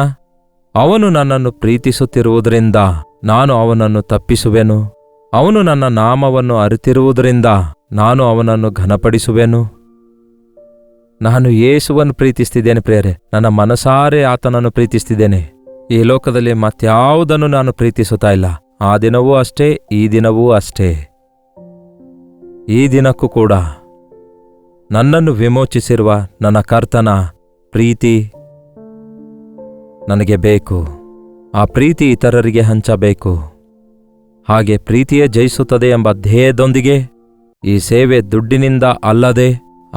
ಅವನು ನನ್ನನ್ನು ಪ್ರೀತಿಸುತ್ತಿರುವುದರಿಂದ ನಾನು ಅವನನ್ನು ತಪ್ಪಿಸುವೆನು. ಅವನು ನನ್ನ ನಾಮವನ್ನು ಅರಿತಿರುವುದರಿಂದ ನಾನು ಅವನನ್ನು ಘನಪಡಿಸುವೆನು. ನಾನು ಯೇಸುವನ್ನು ಪ್ರೀತಿಸ್ತಿದ್ದೇನೆ ಪ್ರಿಯರೇ. ನನ್ನ ಮನಸಾರೆ ಆತನನ್ನು ಪ್ರೀತಿಸ್ತಿದ್ದೇನೆ. ಈ ಲೋಕದಲ್ಲಿ ಮತ್ಯಾವುದನ್ನು ನಾನು ಪ್ರೀತಿಸುತ್ತಾ ಇಲ್ಲ. ಆ ದಿನವೂ ಅಷ್ಟೇ, ಈ ದಿನವೂ ಅಷ್ಟೇ. ಈ ದಿನಕ್ಕೂ ಕೂಡ ನನ್ನನ್ನು ವಿಮೋಚಿಸಿರುವ ನನ್ನ ಕರ್ತನ ಪ್ರೀತಿ ನನಗೆ ಬೇಕು. ಆ ಪ್ರೀತಿ ಇತರರಿಗೆ ಹಂಚಬೇಕು. ಹಾಗೆ ಪ್ರೀತಿಯೇ ಜಯಿಸುತ್ತದೆ ಎಂಬ ಧ್ಯೇಯದೊಂದಿಗೆ ಈ ಸೇವೆ ದುಡ್ಡಿನಿಂದ ಅಲ್ಲದೆ,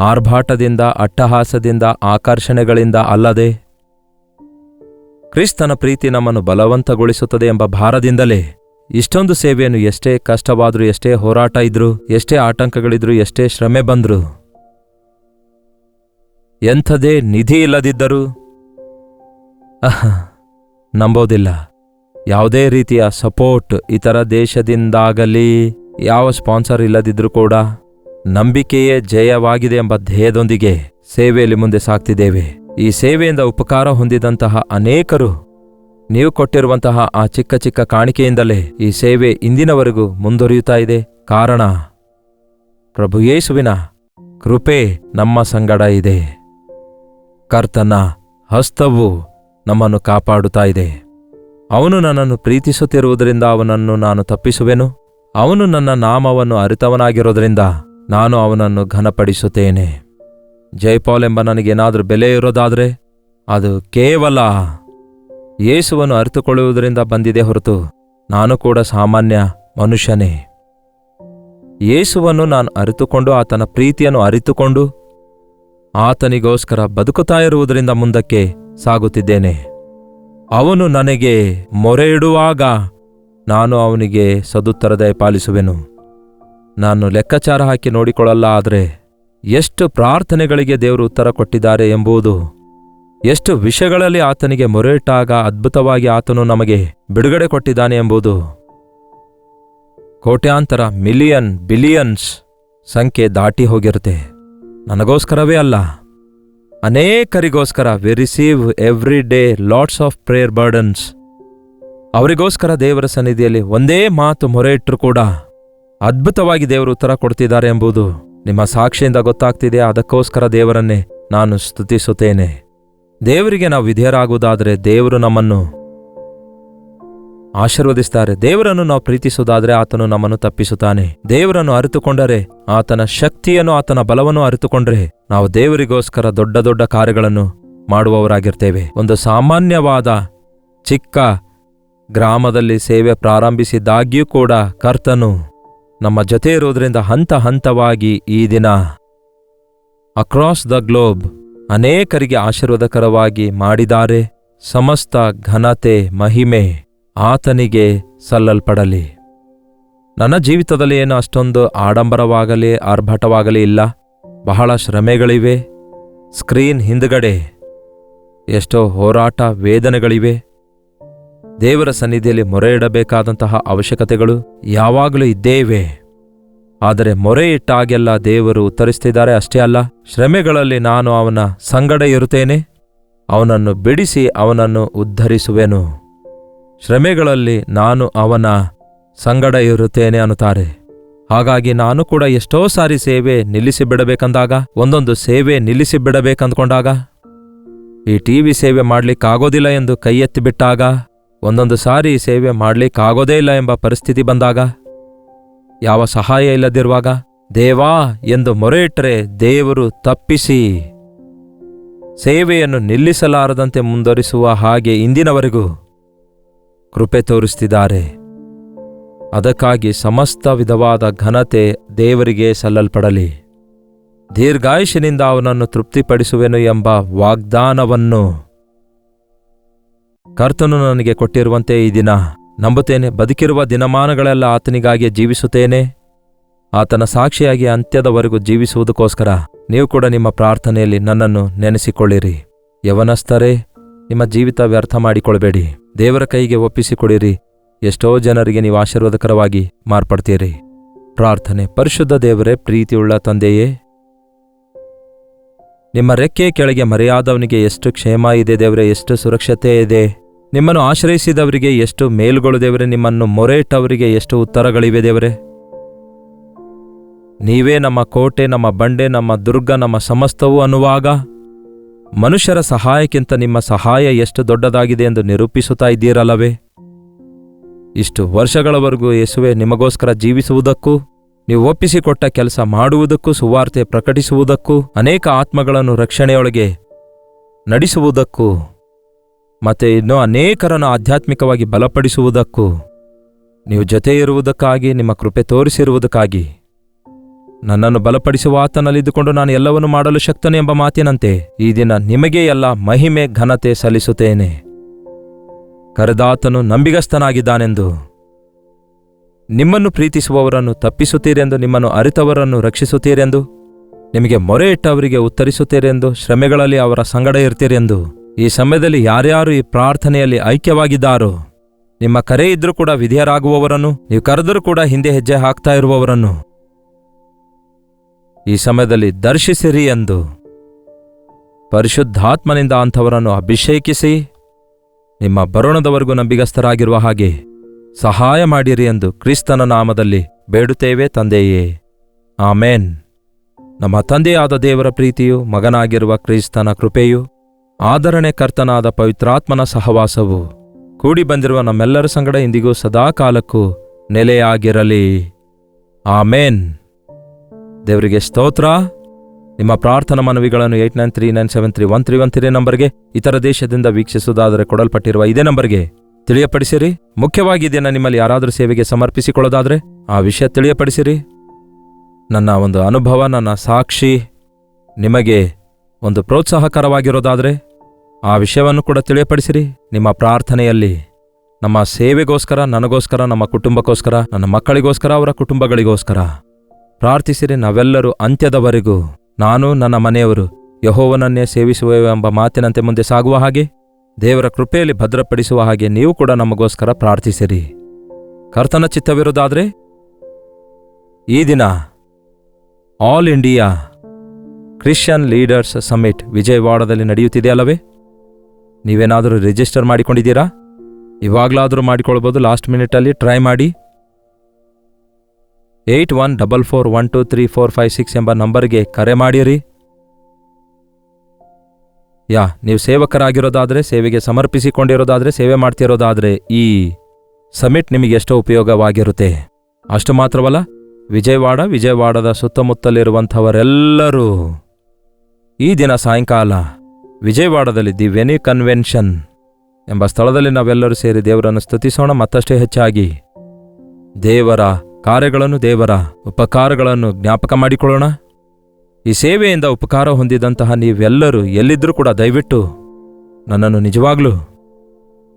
ಆರ್ಭಾಟದಿಂದ, ಅಟ್ಟಹಾಸದಿಂದ, ಆಕರ್ಷಣೆಗಳಿಂದ ಅಲ್ಲದೆ, ಕ್ರಿಸ್ತನ ಪ್ರೀತಿ ನಮ್ಮನ್ನು ಬಲವಂತಗೊಳಿಸುತ್ತದೆ ಎಂಬ ಭಾರದಿಂದಲೇ ಇಷ್ಟೊಂದು ಸೇವೆಯನ್ನು ಎಷ್ಟೇ ಕಷ್ಟವಾದರೂ, ಎಷ್ಟೇ ಹೋರಾಟ ಇದ್ರೂ, ಎಷ್ಟೇ ಆಟಂಕಗಳಿದ್ರೂ, ಎಷ್ಟೇ ಶ್ರಮೆ ಬಂದ್ರೂ, ಎಂಥದೇ ನಿಧಿ ಇಲ್ಲದಿದ್ದರೂ ನಂಬೋದಿಲ್ಲ. ಯಾವುದೇ ರೀತಿಯ ಸಪೋರ್ಟ್ ಇತರ ದೇಶದಿಂದಾಗಲಿ, ಯಾವ ಸ್ಪಾನ್ಸರ್ ಇಲ್ಲದಿದ್ರೂ ಕೂಡ ನಂಬಿಕೆಯೇ ಜಯವಾಗಿದೆ ಎಂಬ ಧ್ಯೇಯದೊಂದಿಗೆ ಸೇವೆಯಲ್ಲಿ ಮುಂದೆ ಸಾಗ್ತಿದ್ದೇವೆ. ಈ ಸೇವೆಯಿಂದ ಉಪಕಾರ ಹೊಂದಿದಂತಹ ಅನೇಕರು ನೀವು ಕೊಟ್ಟಿರುವಂತಹ ಆ ಚಿಕ್ಕ ಚಿಕ್ಕ ಕಾಣಿಕೆಯಿಂದಲೇ ಈ ಸೇವೆ ಇಂದಿನವರೆಗೂ ಮುಂದುವರಿಯುತ್ತಾ ಇದೆ. ಕಾರಣ ಪ್ರಭು ಯೇಸುವಿನ ಕೃಪೆ ನಮ್ಮ ಸಂಗಡ ಇದೆ. ಕರ್ತನ ಹಸ್ತವು ನಮ್ಮನ್ನು ಕಾಪಾಡುತ್ತಾ ಇದೆ. ಅವನು ನನ್ನನ್ನು ಪ್ರೀತಿಸುತ್ತಿರುವುದರಿಂದ ಅವನನ್ನು ನಾನು ತಪ್ಪಿಸುವೆನು. ಅವನು ನನ್ನ ನಾಮವನ್ನು ಅರಿತವನಾಗಿರೋದ್ರಿಂದ ನಾನು ಅವನನ್ನು ಘನಪಡಿಸುತ್ತೇನೆ. ಜೈಪಾಲ್ ಎಂಬ ನನಗೇನಾದರೂ ಬೆಲೆ ಇರೋದಾದರೆ ಅದು ಕೇವಲ ಯೇಸುವನ್ನು ಅರಿತುಕೊಳ್ಳುವುದರಿಂದ ಬಂದಿದೆ ಹೊರತು ನಾನು ಕೂಡ ಸಾಮಾನ್ಯ ಮನುಷ್ಯನೇ. ಯೇಸುವನ್ನು ನಾನು ಅರಿತುಕೊಂಡು, ಆತನ ಪ್ರೀತಿಯನ್ನು ಅರಿತುಕೊಂಡು, ಆತನಿಗೋಸ್ಕರ ಬದುಕುತ್ತಾ ಇರುವುದರಿಂದ ಮುಂದಕ್ಕೆ ಸಾಗುತ್ತಿದ್ದೇನೆ. ಅವನು ನನಗೆ ಮೊರೆ ಇಡುವಾಗ ನಾನು ಅವನಿಗೆ ಸದುತ್ತರ ದಯಪಾಲಿಸುವೆನು. ನಾನು ಲೆಕ್ಕಾಚಾರ ಹಾಕಿ ನೋಡಿಕೊಳ್ಳಲ್ಲ, ಆದರೆ ಎಷ್ಟು ಪ್ರಾರ್ಥನೆಗಳಿಗೆ ದೇವರು ಉತ್ತರ ಕೊಟ್ಟಿದ್ದಾರೆ ಎಂಬುದು, ಎಷ್ಟು ವಿಷಯಗಳಲ್ಲಿ ಆತನಿಗೆ ಮೊರೆ ಇಟ್ಟಾಗ ಅದ್ಭುತವಾಗಿ ಆತನು ನಮಗೆ ಬಿಡುಗಡೆ ಕೊಟ್ಟಿದ್ದಾನೆ ಎಂಬುದು ಕೋಟ್ಯಾಂತರ, ಮಿಲಿಯನ್, ಬಿಲಿಯನ್ಸ್ ಸಂಖ್ಯೆ ದಾಟಿ ಹೋಗಿರುತ್ತೆ. ನನಗೋಸ್ಕರವೇ ಅಲ್ಲ, ಅನೇಕರಿಗೋಸ್ಕರ. We receive every day lots of prayer burdens. ಅವರಿಗೋಸ್ಕರ ದೇವರ ಸನ್ನಿಧಿಯಲ್ಲಿ ಒಂದೇ ಮಾತು ಮೊರೆ ಇಟ್ಟರೂ ಕೂಡ ಅದ್ಭುತವಾಗಿ ದೇವರು ಉತ್ತರ ಕೊಡ್ತಿದ್ದಾರೆ ಎಂಬುದು ನಿಮ್ಮ ಸಾಕ್ಷಿಯಿಂದ ಗೊತ್ತಾಗ್ತಿದೆ. ಅದಕ್ಕೋಸ್ಕರ ದೇವರನ್ನೇ ನಾನು ಸ್ತುತಿಸುತ್ತೇನೆ. ದೇವರಿಗೆ ನಾವು ವಿಧೇಯರಾಗುವುದಾದರೆ ದೇವರು ನಮ್ಮನ್ನು ಆಶೀರ್ವದಿಸ್ತಾರೆ. ದೇವರನ್ನು ನಾವು ಪ್ರೀತಿಸುವುದಾದರೆ ಆತನು ನಮ್ಮನ್ನು ತಪ್ಪಿಸುತ್ತಾನೆ. ದೇವರನ್ನು ಅರಿತುಕೊಂಡರೆ, ಆತನ ಶಕ್ತಿಯನ್ನು, ಆತನ ಬಲವನ್ನು ಅರಿತುಕೊಂಡ್ರೆ ನಾವು ದೇವರಿಗೋಸ್ಕರ ದೊಡ್ಡ ದೊಡ್ಡ ಕಾರ್ಯಗಳನ್ನು ಮಾಡುವವರಾಗಿರ್ತೇವೆ. ಒಂದು ಸಾಮಾನ್ಯವಾದ ಚಿಕ್ಕ ಗ್ರಾಮದಲ್ಲಿ ಸೇವೆ ಪ್ರಾರಂಭಿಸಿದಾಗ್ಯೂ ಕೂಡ ಕರ್ತನು ನಮ್ಮ ಜೊತೆ ಇರುವುದರಿಂದ ಹಂತ ಹಂತವಾಗಿ ಈ ದಿನ ಅಕ್ರಾಸ್ ದ ಗ್ಲೋಬ್ ಅನೇಕರಿಗೆ ಆಶೀರ್ವಾದಕರವಾಗಿ ಮಾಡಿದ್ದಾರೆ. ಸಮಸ್ತ ಘನತೆ, ಮಹಿಮೆ ಆತನಿಗೆ ಸಲ್ಲಲ್ಪಡಲಿ. ನನ್ನ ಜೀವಿತದಲ್ಲಿ ಏನು ಅಷ್ಟೊಂದು ಆಡಂಬರವಾಗಲಿ ಆರ್ಭಟವಾಗಲಿ ಇಲ್ಲ. ಬಹಳ ಶ್ರಮೆಗಳಿವೆ. ಸ್ಕ್ರೀನ್ ಹಿಂದುಗಡೆ ಎಷ್ಟೋ ಹೋರಾಟ, ವೇದನೆಗಳಿವೆ. ದೇವರ ಸನ್ನಿಧಿಯಲ್ಲಿ ಮೊರೆ ಇಡಬೇಕಾದಂತಹ ಅವಶ್ಯಕತೆಗಳು ಯಾವಾಗಲೂ ಇದ್ದೇವೆ. ಆದರೆ ಮೊರೆ ಇಟ್ಟಾಗೆಲ್ಲ ದೇವರು ಉತ್ತರಿಸ್ತಿದ್ದಾರೆ. ಅಷ್ಟೇ ಅಲ್ಲ, ಶ್ರಮೆಗಳಲ್ಲಿ ನಾನು ಅವನ ಸಂಗಡ ಇರುತ್ತೇನೆ, ಅವನನ್ನು ಬಿಡಿಸಿ ಅವನನ್ನು ಉದ್ಧರಿಸುವೆನು. ಶ್ರಮೆಗಳಲ್ಲಿ ನಾನು ಅವನ ಸಂಗಡ ಇರುತ್ತೇನೆ ಅನ್ನುತ್ತಾರೆ. ಹಾಗಾಗಿ ನಾನು ಕೂಡ ಎಷ್ಟೋ ಸಾರಿ ಸೇವೆ ನಿಲ್ಲಿಸಿಬಿಡಬೇಕಂದಾಗ, ಒಂದೊಂದು ಸೇವೆ ನಿಲ್ಲಿಸಿಬಿಡಬೇಕಂದ್ಕೊಂಡಾಗ, ಈ ಟಿವಿ ಸೇವೆ ಮಾಡ್ಲಿಕ್ಕಾಗೋದಿಲ್ಲ ಎಂದು ಕೈ ಎತ್ತಿಬಿಟ್ಟಾಗ, ಒಂದೊಂದು ಸಾರಿ ಸೇವೆ ಮಾಡ್ಲಿಕ್ಕಾಗೋದೇ ಇಲ್ಲ ಎಂಬ ಪರಿಸ್ಥಿತಿ ಬಂದಾಗ, ಯಾವ ಸಹಾಯ ಇಲ್ಲದಿರುವಾಗ ದೇವಾ ಎಂದು ಮೊರೆ ಇಟ್ಟರೆ ದೇವರು ತಪ್ಪಿಸಿ ಸೇವೆಯನ್ನು ನಿಲ್ಲಿಸಲಾರದಂತೆ ಮುಂದುವರಿಸುವ ಹಾಗೆ ಇಂದಿನವರೆಗೂ ಕೃಪೆ ತೋರಿಸ್ತಿದ್ದಾರೆ. ಅದಕ್ಕಾಗಿ ಸಮಸ್ತ ವಿಧವಾದ ಘನತೆ ದೇವರಿಗೆ ಸಲ್ಲಲ್ಪಡಲಿ. ದೀರ್ಘಾಯುಷಿನಿಂದ ಅವನನ್ನು ತೃಪ್ತಿಪಡಿಸುವೆನು ಎಂಬ ವಾಗ್ದಾನವನ್ನು ಕರ್ತನು ನನಗೆ ಕೊಟ್ಟಿರುವಂತೆ ಈ ದಿನ ನಂಬುತ್ತೇನೆ. ಬದುಕಿರುವ ದಿನಮಾನಗಳೆಲ್ಲ ಆತನಿಗಾಗಿ ಜೀವಿಸುತ್ತೇನೆ. ಆತನ ಸಾಕ್ಷಿಯಾಗಿ ಅಂತ್ಯದವರೆಗೂ ಜೀವಿಸುವುದಕ್ಕೋಸ್ಕರ ನೀವು ಕೂಡ ನಿಮ್ಮ ಪ್ರಾರ್ಥನೆಯಲ್ಲಿ ನನ್ನನ್ನು ನೆನೆಸಿಕೊಳ್ಳಿರಿ. ಯವನಸ್ಥರೇ, ನಿಮ್ಮ ಜೀವಿತ ವ್ಯರ್ಥ ಮಾಡಿಕೊಳ್ಬೇಡಿ. ದೇವರ ಕೈಗೆ ಒಪ್ಪಿಸಿಕೊಡಿರಿ. ಎಷ್ಟೋ ಜನರಿಗೆ ನೀವು ಆಶೀರ್ವಾದಕರವಾಗಿ ಮಾರ್ಪಡ್ತೀರಿ. ಪ್ರಾರ್ಥನೆ. ಪರಿಶುದ್ಧ ದೇವರೇ, ಪ್ರೀತಿಯುಳ್ಳ ತಂದೆಯೇ, ನಿಮ್ಮ ರೆಕ್ಕೆ ಕೆಳಗೆ ಮರೆಯಾದವನಿಗೆ ಎಷ್ಟು ಕ್ಷೇಮ ಇದೆ ದೇವರೇ, ಎಷ್ಟು ಸುರಕ್ಷತೆ ಇದೆ. ನಿಮ್ಮನ್ನು ಆಶ್ರಯಿಸಿದವರಿಗೆ ಎಷ್ಟು ಮೇಲುಗಳು ದೇವರೇ, ನಿಮ್ಮನ್ನು ಮೊರೆ ಇಟ್ಟವರಿಗೆ ಎಷ್ಟು ಉತ್ತರಗಳಿವೆ ದೇವರೇ. ನೀವೇ ನಮ್ಮ ಕೋಟೆ, ನಮ್ಮ ಬಂಡೆ, ನಮ್ಮ ದುರ್ಗ, ನಮ್ಮ ಸಮಸ್ತವೂ ಅನ್ನುವಾಗ ಮನುಷ್ಯರ ಸಹಾಯಕ್ಕಿಂತ ನಿಮ್ಮ ಸಹಾಯ ಎಷ್ಟು ದೊಡ್ಡದಾಗಿದೆ ಎಂದು ನಿರೂಪಿಸುತ್ತಾ ಇದ್ದೀರಲ್ಲವೇ. ಇಷ್ಟು ವರ್ಷಗಳವರೆಗೂ ಯೇಸುವೆ ನಿಮಗೋಸ್ಕರ ಜೀವಿಸುವುದಕ್ಕೂ, ನೀವು ಒಪ್ಪಿಸಿಕೊಟ್ಟ ಕೆಲಸ ಮಾಡುವುದಕ್ಕೂ, ಸುವಾರ್ತೆ ಪ್ರಕಟಿಸುವುದಕ್ಕೂ, ಅನೇಕ ಆತ್ಮಗಳನ್ನು ರಕ್ಷಣೆಯೊಳಗೆ ನಡೆಸುವುದಕ್ಕೂ, ಮತ್ತೆ ಇನ್ನೂ ಅನೇಕರನ್ನು ಆಧ್ಯಾತ್ಮಿಕವಾಗಿ ಬಲಪಡಿಸುವುದಕ್ಕೂ ನೀವು ಜೊತೆ ಇರುವುದಕ್ಕಾಗಿ, ನಿಮ್ಮ ಕೃಪೆ ತೋರಿಸಿರುವುದಕ್ಕಾಗಿ, ನನ್ನನ್ನು ಬಲಪಡಿಸುವ ಆತನಲ್ಲಿದ್ದುಕೊಂಡು ನಾನು ಎಲ್ಲವನ್ನೂ ಮಾಡಲು ಶಕ್ತನು ಎಂಬ ಮಾತಿನಂತೆ ಈ ದಿನ ನಿಮಗೆ ಎಲ್ಲ ಮಹಿಮೆ ಘನತೆ ಸಲ್ಲಿಸುತ್ತೇನೆ. ಕರೆದಾತನು ನಂಬಿಗಸ್ತನಾಗಿದ್ದಾನೆಂದು, ನಿಮ್ಮನ್ನು ಪ್ರೀತಿಸುವವರನ್ನು ತಪ್ಪಿಸುತ್ತೀರೆಂದು, ನಿಮ್ಮನ್ನು ಅರಿತವರನ್ನು ರಕ್ಷಿಸುತ್ತೀರೆಂದು, ನಿಮಗೆ ಮೊರೆ ಇಟ್ಟವರಿಗೆ ಉತ್ತರಿಸುತ್ತೀರೆಂದು, ಶ್ರಮೆಗಳಲ್ಲಿ ಅವರ ಸಂಗಡ ಇರ್ತೀರೆಂದು, ಈ ಸಮಯದಲ್ಲಿ ಯಾರ್ಯಾರು ಈ ಪ್ರಾರ್ಥನೆಯಲ್ಲಿ ಐಕ್ಯವಾಗಿದ್ದಾರೋ, ನಿಮ್ಮ ಕರೆ ಇದ್ರೂ ಕೂಡ ವಿಧೇಯರಾಗುವವರನ್ನು, ನೀವು ಕರೆದರೂ ಕೂಡ ಹಿಂದೆ ಹೆಜ್ಜೆ ಹಾಕ್ತಾ ಇರುವವರನ್ನು ಈ ಸಮಯದಲ್ಲಿ ದರ್ಶಿಸಿರಿ ಎಂದು ಪರಿಶುದ್ಧಾತ್ಮನಿಂದ ಅಂಥವರನ್ನು ಅಭಿಷೇಕಿಸಿ ನಿಮ್ಮ ಬರೋಣದವರೆಗೂ ನಂಬಿಗಸ್ತರಾಗಿರುವ ಹಾಗೆ ಸಹಾಯ ಮಾಡಿರಿ ಎಂದು ಕ್ರಿಸ್ತನ ನಾಮದಲ್ಲಿ ಬೇಡುತ್ತೇವೆ ತಂದೆಯೇ, ಆಮೇನ್. ನಮ್ಮ ತಂದೆಯಾದ ದೇವರ ಪ್ರೀತಿಯು, ಮಗನಾಗಿರುವ ಕ್ರಿಸ್ತನ ಕೃಪೆಯು, ಆದರಣೆ ಕರ್ತನಾದ ಪವಿತ್ರಾತ್ಮನ ಸಹವಾಸವು ಕೂಡಿ ಬಂದಿರುವ ನಮ್ಮೆಲ್ಲರ ಸಂಗಡ ಇಂದಿಗೂ ಸದಾಕಾಲಕ್ಕೂ ನೆಲೆಯಾಗಿರಲಿ. ಆಮೇನ್. ದೇವರಿಗೆ ಸ್ತೋತ್ರ. ನಿಮ್ಮ ಪ್ರಾರ್ಥನಾ ಮನವಿಗಳನ್ನು 8939731313 ನಂಬರ್ಗೆ, ಇತರ ದೇಶದಿಂದ ವೀಕ್ಷಿಸುವುದಾದರೆ ಕೊಡಲ್ಪಟ್ಟಿರುವ ಇದೇ ನಂಬರ್ಗೆ ತಿಳಿಯಪಡಿಸಿರಿ. ಮುಖ್ಯವಾಗಿ ಇದನ್ನು ನಿಮ್ಮಲ್ಲಿ ಯಾರಾದರೂ ಸೇವೆಗೆ ಸಮರ್ಪಿಸಿಕೊಳ್ಳೋದಾದರೆ ಆ ವಿಷಯ ತಿಳಿಯಪಡಿಸಿರಿ. ನನ್ನ ಒಂದು ಅನುಭವ, ನನ್ನ ಸಾಕ್ಷಿ ನಿಮಗೆ ಒಂದು ಪ್ರೋತ್ಸಾಹಕರವಾಗಿರೋದಾದರೆ ಆ ವಿಷಯವನ್ನು ಕೂಡ ತಿಳಿಯಪಡಿಸಿರಿ. ನಿಮ್ಮ ಪ್ರಾರ್ಥನೆಯಲ್ಲಿ ನಮ್ಮ ಸೇವೆಗೋಸ್ಕರ, ನನಗೋಸ್ಕರ, ನಮ್ಮ ಕುಟುಂಬಕ್ಕೋಸ್ಕರ, ನನ್ನ ಮಕ್ಕಳಿಗೋಸ್ಕರ, ಅವರ ಕುಟುಂಬಗಳಿಗೋಸ್ಕರ ಪ್ರಾರ್ಥಿಸಿರಿ. ನಾವೆಲ್ಲರೂ ಅಂತ್ಯದವರೆಗೂ ನಾನು ನನ್ನ ಮನೆಯವರು ಯೆಹೋವನನ್ನೇ ಸೇವಿಸುವೆವೆಂಬ ಮಾತಿನಂತೆ ಮುಂದೆ ಸಾಗುವ ಹಾಗೆ, ದೇವರ ಕೃಪೆಯಲ್ಲಿ ಭದ್ರಪಡಿಸುವ ಹಾಗೆ ನೀವು ಕೂಡ ನಮಗೋಸ್ಕರ ಪ್ರಾರ್ಥಿಸಿರಿ. ಕರ್ತನ ಚಿತ್ತವಿರುವುದಾದರೆ ಈ ದಿನ All India Christian leaders summit ವಿಜಯವಾಡದಲ್ಲಿ ನಡೆಯುತ್ತಿದೆಯಲ್ಲವೇ? ನೀವೇನಾದರೂ ರಿಜಿಸ್ಟರ್ ಮಾಡಿಕೊಂಡಿದ್ದೀರಾ? ಇವಾಗಲಾದರೂ ಮಾಡಿಕೊಳ್ಬೋದು. ಲಾಸ್ಟ್ ಮಿನಿಟಲ್ಲಿ ಟ್ರೈ ಮಾಡಿ. 8144123456 ಎಂಬ ನಂಬರ್ಗೆ ಕರೆ ಮಾಡಿರಿ. ನೀವು ಸೇವಕರಾಗಿರೋದಾದರೆ, ಸೇವೆಗೆ ಸಮರ್ಪಿಸಿಕೊಂಡಿರೋದಾದರೆ, ಸೇವೆ ಮಾಡ್ತಿರೋದಾದರೆ ಈ ಸಮಿಟ್ ನಿಮಗೆ ಎಷ್ಟೋ ಉಪಯೋಗವಾಗಿರುತ್ತೆ. ಅಷ್ಟು ಮಾತ್ರವಲ್ಲ, ವಿಜಯವಾಡದ ಸುತ್ತಮುತ್ತಲಿರುವಂಥವರೆಲ್ಲರೂ ಈ ದಿನ ಸಾಯಂಕಾಲ ವಿಜಯವಾಡದಲ್ಲಿ ದಿ ವೆನ್ಯೂ ಕನ್ವೆನ್ಷನ್ ಎಂಬ ಸ್ಥಳದಲ್ಲಿ ನಾವೆಲ್ಲರೂ ಸೇರಿ ದೇವರನ್ನು ಸ್ತುತಿಸೋಣ. ಮತ್ತಷ್ಟೇ ಹೆಚ್ಚಾಗಿ ದೇವರ ಕಾರ್ಯಗಳನ್ನು, ದೇವರ ಉಪಕಾರಗಳನ್ನು ಜ್ಞಾಪಕ ಮಾಡಿಕೊಳ್ಳೋಣ. ಈ ಸೇವೆಯಿಂದ ಉಪಕಾರ ಹೊಂದಿದಂತಹ ನೀವೆಲ್ಲರೂ ಎಲ್ಲಿದ್ದರೂ ಕೂಡ ದಯವಿಟ್ಟು ನನ್ನನ್ನು ನಿಜವಾಗ್ಲೂ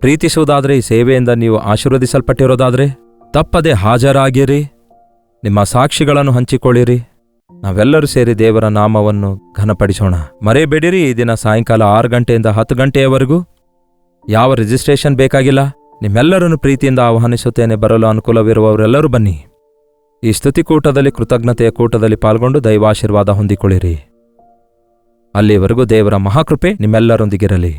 ಪ್ರೀತಿಸುವುದಾದರೆ, ಈ ಸೇವೆಯಿಂದ ನೀವು ಆಶೀರ್ವದಿಸಲ್ಪಟ್ಟಿರೋದಾದರೆ ತಪ್ಪದೆ ಹಾಜರಾಗಿರಿ. ನಿಮ್ಮ ಸಾಕ್ಷಿಗಳನ್ನು ಹಂಚಿಕೊಳ್ಳಿರಿ. ನಾವೆಲ್ಲರೂ ಸೇರಿ ದೇವರ ನಾಮವನ್ನು ಘನಪಡಿಸೋಣ. ಮರೆಯಬೇಡಿರಿ, ಈ ದಿನ ಸಾಯಂಕಾಲ 6 ಗಂಟೆಯಿಂದ 10 ಗಂಟೆಯವರೆಗೂ ಯಾವ ರಿಜಿಸ್ಟ್ರೇಷನ್ ಬೇಕಾಗಿಲ್ಲ. ನಿಮ್ಮೆಲ್ಲರನ್ನು ಪ್ರೀತಿಯಿಂದ ಆಹ್ವಾನಿಸುತ್ತೇನೆ. ಬರಲು ಅನುಕೂಲವಿರುವವರೆಲ್ಲರೂ ಬನ್ನಿ. ಈ ಸ್ತುತಿಕೂಟದಲ್ಲಿ, ಕೃತಜ್ಞತೆಯ ಕೂಟದಲ್ಲಿ ಪಾಲ್ಗೊಂಡು ದೈವಾಶೀರ್ವಾದ ಹೊಂದಿಕೊಳ್ಳಿರಿ. ಅಲ್ಲಿವರೆಗೂ ದೇವರ ಮಹಾಕೃಪೆ ನಿಮ್ಮೆಲ್ಲರೊಂದಿಗಿರಲಿ.